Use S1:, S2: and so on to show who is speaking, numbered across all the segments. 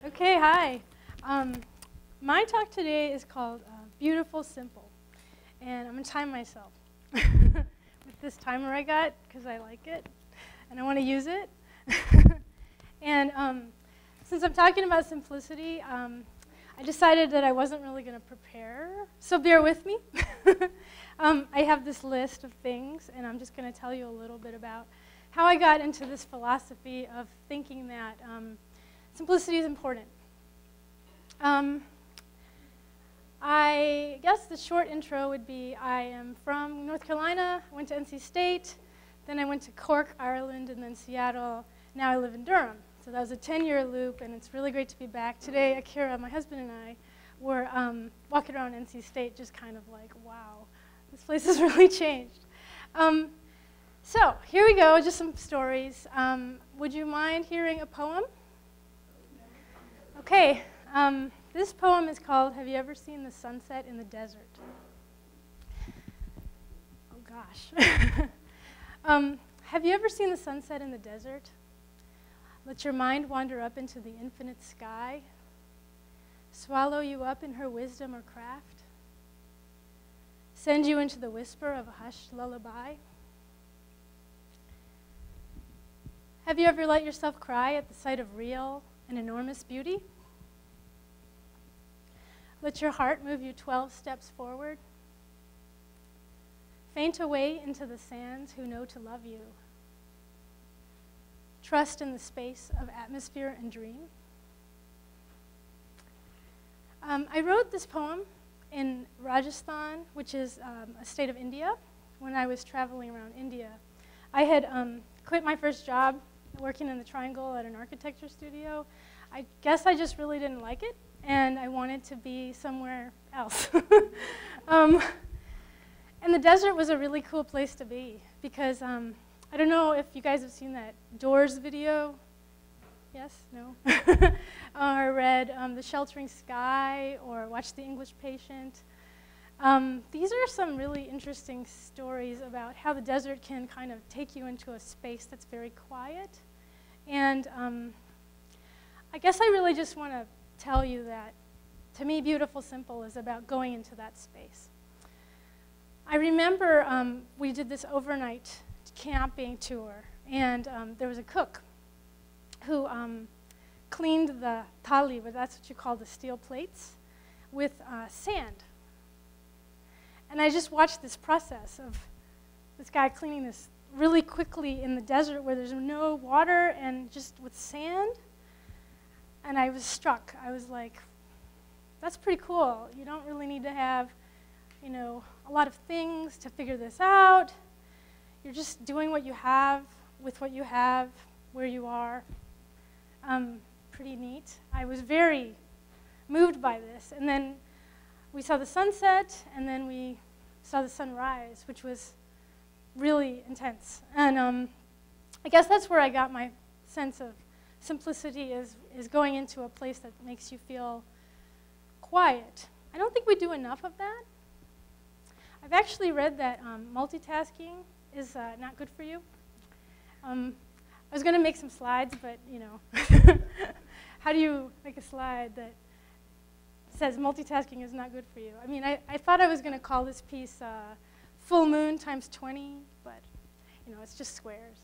S1: Okay, hi. My talk today is called Beautiful Simple, and I'm going to time myself with this timer I got because I like it, and I want to use it. And since I'm talking about simplicity, I decided that I wasn't really going to prepare, so bear with me. I have this list of things, and I'm just going to tell you a little bit about how I got into this philosophy of thinking that simplicity is important. I guess the short intro would be I am from North Carolina, I went to NC State, then I went to Cork, Ireland, and then Seattle. Now I live in Durham. So that was a 10-year loop, and it's really great to be back. Today, Akira, my husband, and I were walking around NC State just kind of like, wow, this place has really changed. So here we go, just some stories. Would you mind hearing a poem? Okay, this poem is called, Have You Ever Seen the Sunset in the Desert? Oh gosh. Have you ever seen the sunset in the desert? Let your mind wander up into the infinite sky, swallow you up in her wisdom or craft, send you into the whisper of a hushed lullaby. Have you ever let yourself cry at the sight of real and enormous beauty? Let your heart move you 12 steps forward. Faint away into the sands who know to love you. Trust in the space of atmosphere and dream. I wrote this poem in Rajasthan, which is a state of India, when I was traveling around India. I had quit my first job working in the Triangle at an architecture studio. I guess I just really didn't like it, and I wanted to be somewhere else. And the desert was a really cool place to be because I don't know if you guys have seen that Doors video. Yes? No? Or read The Sheltering Sky or watched The English Patient. These are some really interesting stories about how the desert can kind of take you into a space that's very quiet. And I guess I really just want to tell you that, to me, Beautiful Simple is about going into that space. I remember we did this overnight camping tour, and there was a cook who cleaned the thali, but that's what you call the steel plates, with sand. And I just watched this process of this guy cleaning this really quickly in the desert where there's no water and just with sand. And I was struck. I was like, that's pretty cool. You don't really need to have, you know, a lot of things to figure this out. You're just doing what you have with what you have, where you are. Pretty neat. I was very moved by this. And then we saw the sunset, and then we saw the sunrise, which was really intense. And I guess that's where I got my sense of simplicity is going into a place that makes you feel quiet. I don't think we do enough of that. I've actually read that multitasking is not good for you. I was going to make some slides, but, you know, how do you make a slide that says multitasking is not good for you? I mean, I thought I was going to call this piece Full Moon times 20, but, you know, it's just squares.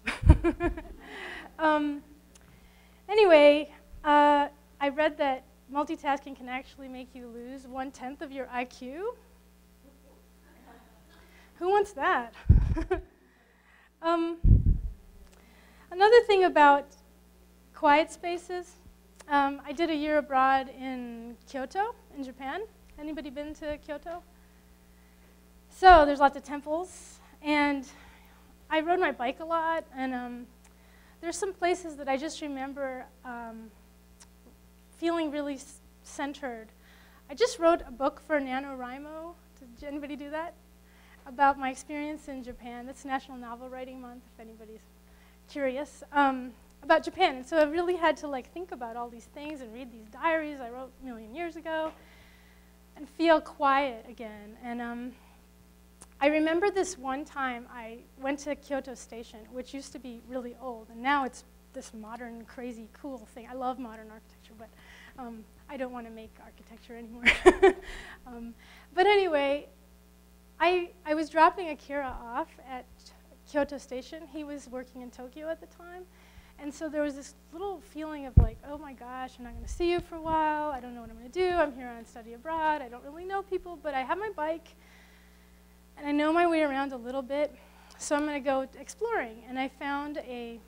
S1: Anyway, I read that multitasking can actually make you lose 1/10 of your IQ. Who wants that? Another thing about quiet spaces, I did a year abroad in Kyoto, in Japan. Anybody been to Kyoto? So there's lots of temples, and I rode my bike a lot, and there's some places that I just remember feeling really centered. I just wrote a book for NaNoWriMo. Did anybody do that? About my experience in Japan. That's National Novel Writing Month, if anybody's curious, about Japan. And so I really had to think about all these things and read these diaries I wrote a million years ago and feel quiet again. And I remember this one time I went to Kyoto Station, which used to be really old, and now it's this modern, crazy, cool thing. I love modern architecture, but I don't want to make architecture anymore. But anyway, I was dropping Akira off at Kyoto Station. He was working in Tokyo at the time. And so there was this little feeling of like, oh my gosh, I'm not going to see you for a while. I don't know what I'm going to do. I'm here on study abroad. I don't really know people, but I have my bike. And I know my way around a little bit. So I'm going to go exploring. And I found a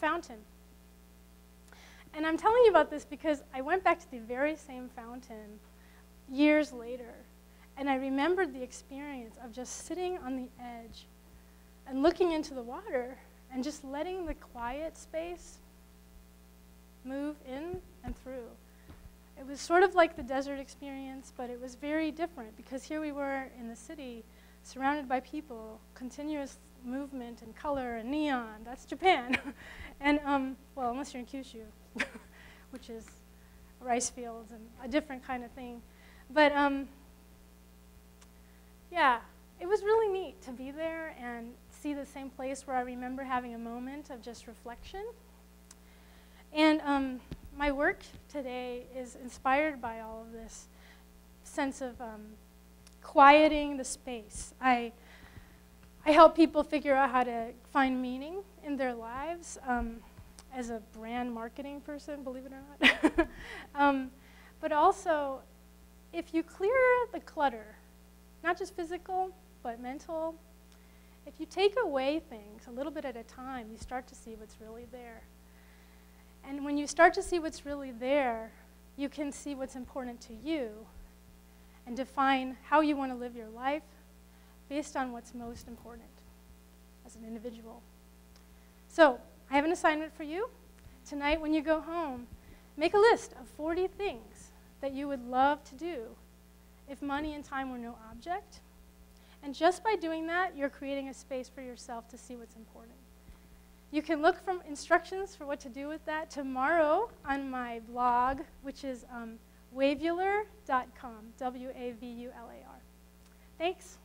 S1: fountain. And I'm telling you about this because I went back to the very same fountain years later. And I remembered the experience of just sitting on the edge and looking into the water and just letting the quiet space move in and through. It was sort of like the desert experience, but it was very different because here we were in the city, surrounded by people, continuous movement and color and neon. That's Japan. And, well, unless you're in Kyushu, which is rice fields and a different kind of thing. But, yeah, it was really neat to be there and see the same place where I remember having a moment of just reflection. And my work today is inspired by all of this sense of quieting the space. I help people figure out how to find meaning in their lives as a brand marketing person, believe it or not. But also, if you clear the clutter, not just physical, but mental, if you take away things a little bit at a time, you start to see what's really there. And when you start to see what's really there, you can see what's important to you and define how you want to live your life based on what's most important as an individual. So, I have an assignment for you. Tonight when you go home, make a list of 40 things that you would love to do if money and time were no object. And just by doing that, you're creating a space for yourself to see what's important. You can look for instructions for what to do with that tomorrow on my blog, which is wavular.com, W-A-V-U-L-A-R. Thanks.